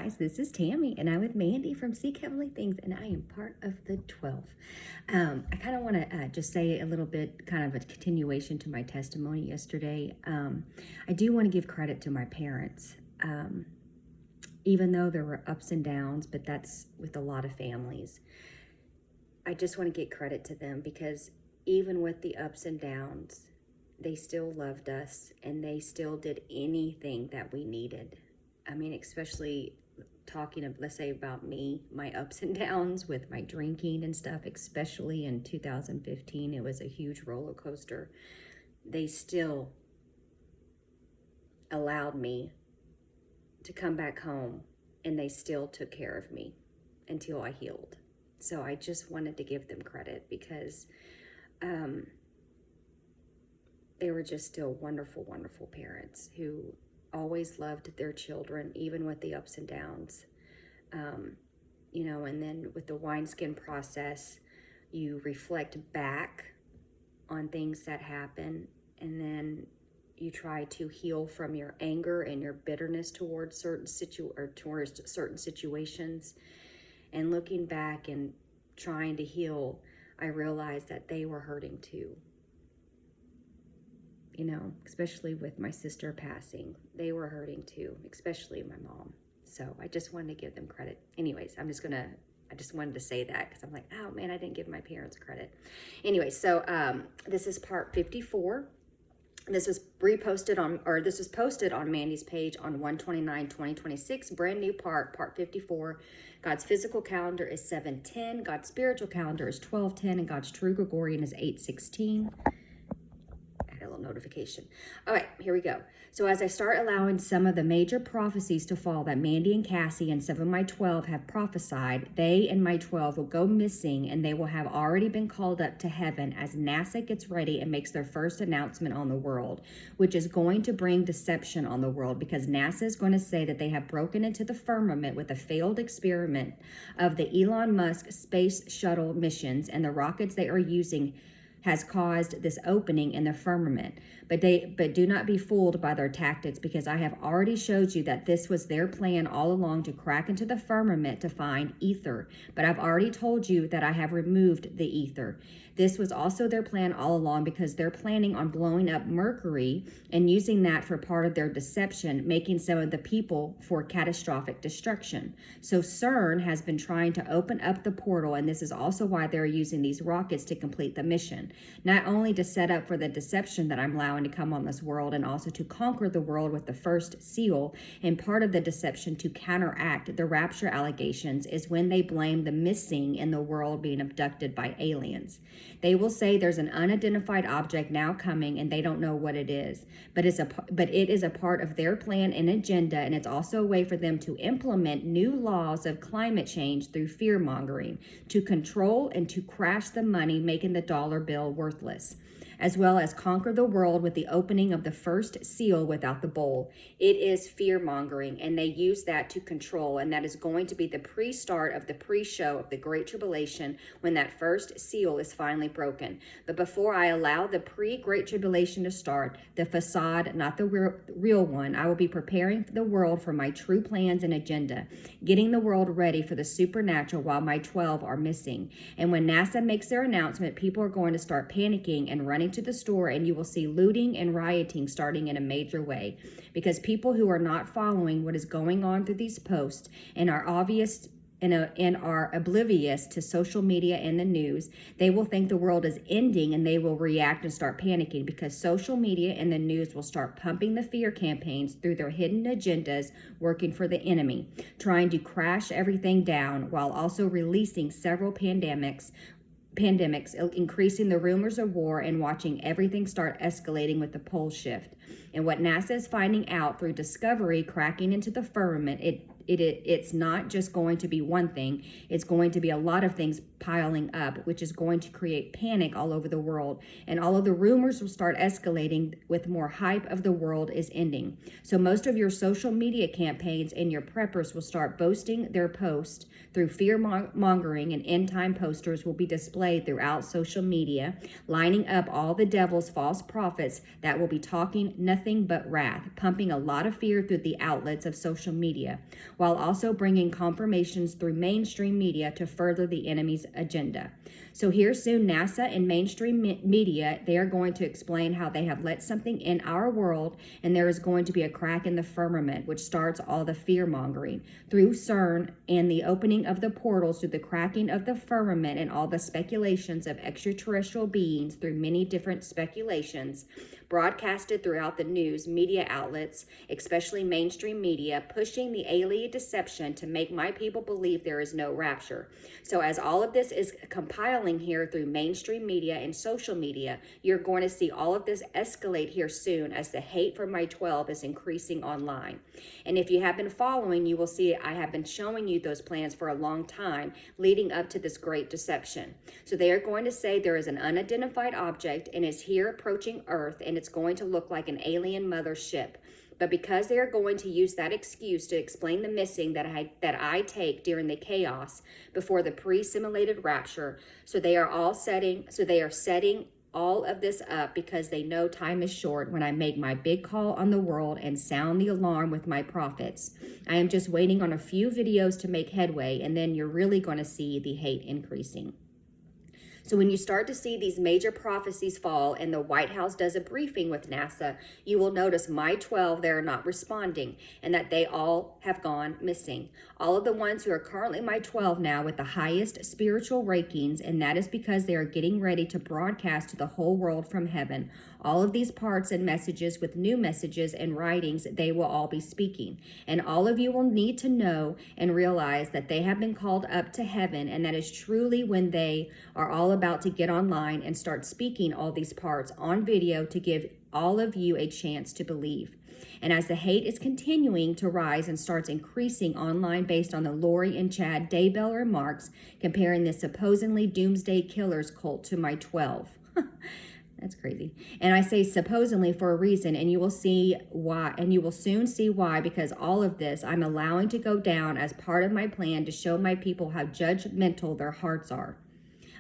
Guys, this is Tammy, and I'm with Mandy from Seek Heavenly Things, and I am part of the 12. I kind of want to just say a little bit, kind of a continuation to my testimony yesterday. I do want to give credit to my parents, even though there were ups and downs, but that's with a lot of families. I just want to get credit to them because even with the ups and downs, they still loved us, and they still did anything that we needed. I mean, especially talking of, let's say, about me, my ups and downs with my drinking and stuff, especially in 2015, it was a huge roller coaster. They still allowed me to come back home, and they still took care of me until I healed. So I just wanted to give them credit because they were just still wonderful, wonderful parents who always loved their children, even with the ups and downs. And then with the wineskin process, you reflect back on things that happen, and then you try to heal from your anger and your bitterness towards certain situations. And looking back and trying to heal, I realized that they were hurting too. Especially with my sister passing, they were hurting too, especially my mom. So I just wanted to give them credit. Anyways, I just wanted to say that because I'm like, oh man, I didn't give my parents credit. Anyway, so this is part 54. This was posted on Mandy's page on 1/29/2026, brand new part 54. God's physical calendar is 7/10. God's spiritual calendar is 12/10, and God's true Gregorian is 8/16. Notification. All right, here we go. So as I start allowing some of the major prophecies to fall that Mandy and Cassie and some of my 12 have prophesied, they and my 12 will go missing, and they will have already been called up to heaven as NASA gets ready and makes their first announcement on the world, which is going to bring deception on the world because NASA is going to say that they have broken into the firmament with a failed experiment of the Elon Musk space shuttle missions, and the rockets they are using has caused this opening in the firmament. But do not be fooled by their tactics, because I have already showed you that this was their plan all along, to crack into the firmament to find ether. But I've already told you that I have removed the ether. This was also their plan all along, because they're planning on blowing up Mercury and using that for part of their deception, making some of the people for catastrophic destruction. So CERN has been trying to open up the portal, and this is also why they're using these rockets to complete the mission. Not only to set up for the deception that I'm allowing to come on this world, and also to conquer the world with the first seal, and part of the deception to counteract the rapture allegations is when they blame the missing in the world being abducted by aliens. They will say there's an unidentified object now coming, and they don't know what it is, but it is a part of their plan and agenda, and it's also a way for them to implement new laws of climate change through fear mongering, to control and to crash the money, making the dollar bill worthless, as well as conquer the world with the opening of the first seal without the bowl. It is fear mongering, and they use that to control, and that is going to be the pre-start of the pre-show of the Great Tribulation, when that first seal is finally broken. But before I allow the pre-Great Tribulation to start, the facade, not the real one, I will be preparing the world for my true plans and agenda, getting the world ready for the supernatural while my 12 are missing. And when NASA makes their announcement, people are going to start panicking and running to the store, and you will see looting and rioting starting in a major way, because people who are not following what is going on through these posts and are oblivious to social media and the news, they will think the world is ending, and they will react and start panicking, because social media and the news will start pumping the fear campaigns through their hidden agendas, working for the enemy, trying to crash everything down, while also releasing several pandemics, increasing the rumors of war, and watching everything start escalating with the pole shift. And what NASA is finding out through discovery, cracking into the firmament, it's not just going to be one thing. It's going to be a lot of things piling up, which is going to create panic all over the world. And all of the rumors will start escalating with more hype of the world is ending. So most of your social media campaigns and your preppers will start boasting their posts through fear mongering, and end time posters will be displayed throughout social media, lining up all the devil's false prophets that will be talking nothing but wrath, pumping a lot of fear through the outlets of social media. while also bringing confirmations through mainstream media to further the enemy's agenda. So here soon, NASA and mainstream media, they are going to explain how they have let something in our world, and there is going to be a crack in the firmament, which starts all the fear-mongering. Through CERN and the opening of the portals through the cracking of the firmament and all the speculations of extraterrestrial beings through many different speculations, broadcasted throughout the news media outlets, especially mainstream media, pushing the alien deception to make my people believe there is no rapture. So as all of this is compiling here through mainstream media and social media, you're going to see all of this escalate here soon as the hate for my 12 is increasing online. And if you have been following, you will see I have been showing you those plans for a long time leading up to this great deception. So they are going to say there is an unidentified object and is here approaching Earth, and it's going to look like an alien mothership. But because they are going to use that excuse to explain the missing that I take during the chaos before the pre-simulated rapture, so they are setting all of this up because they know time is short when I make my big call on the world and sound the alarm with my prophets. I am just waiting on a few videos to make headway, and then you're really going to see the hate increasing. So when you start to see these major prophecies fall and the White House does a briefing with NASA, you will notice my 12, they're not responding, and that they all have gone missing. All of the ones who are currently my 12 now with the highest spiritual rankings, and that is because they are getting ready to broadcast to the whole world from heaven. All of these parts and messages with new messages and writings, they will all be speaking. And all of you will need to know and realize that they have been called up to heaven, and that is truly when they are all about to get online and start speaking all these parts on video to give all of you a chance to believe. And as the hate is continuing to rise and starts increasing online based on the Lori and Chad Daybell remarks, comparing the supposedly doomsday killers cult to my 12. That's crazy. And I say supposedly for a reason, and you will see why, and you will soon see why, because all of this I'm allowing to go down as part of my plan to show my people how judgmental their hearts are.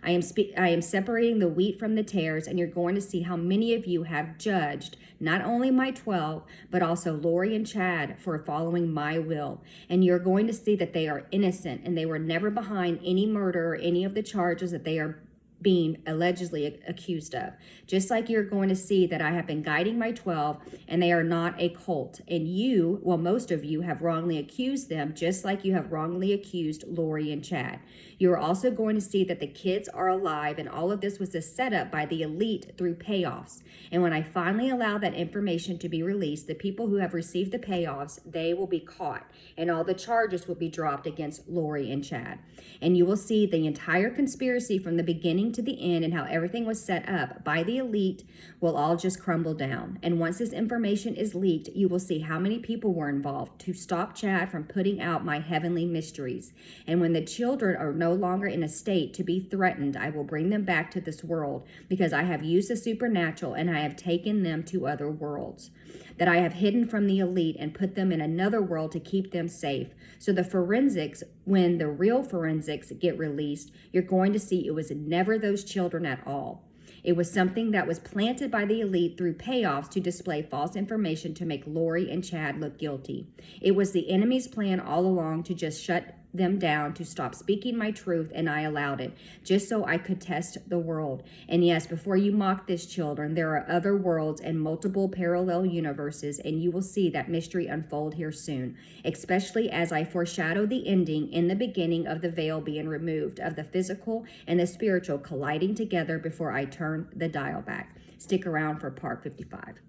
I am separating the wheat from the tares, and you're going to see how many of you have judged not only my 12, but also Lori and Chad for following my will. And you're going to see that they are innocent, and they were never behind any murder or any of the charges that they are being allegedly accused of. Just like you're going to see that I have been guiding my 12, and they are not a cult. And you, well, most of you have wrongly accused them, just like you have wrongly accused Lori and Chad. You're also going to see that the kids are alive, and all of this was a setup by the elite through payoffs. And when I finally allow that information to be released, the people who have received the payoffs, they will be caught, and all the charges will be dropped against Lori and Chad. And you will see the entire conspiracy from the beginning to the end, and how everything was set up by the elite will all just crumble down. And once this information is leaked, you will see how many people were involved to stop Chad from putting out my heavenly mysteries. And when the children are no longer in a state to be threatened, I will bring them back to this world, because I have used the supernatural and I have taken them to other worlds that I have hidden from the elite and put them in another world to keep them safe. So the forensics, when the real forensics get released, you're going to see it was never those children at all. It was something that was planted by the elite through payoffs to display false information to make Lori and Chad look guilty. It was the enemy's plan all along to just shut them down, to stop speaking my truth, and I allowed it, just so I could test the world. And yes, before you mock this, children, there are other worlds and multiple parallel universes, and you will see that mystery unfold here soon, especially as I foreshadow the ending in the beginning of the veil being removed, of the physical and the spiritual colliding together before I turn the dial back. Stick around for part 55.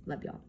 Love y'all.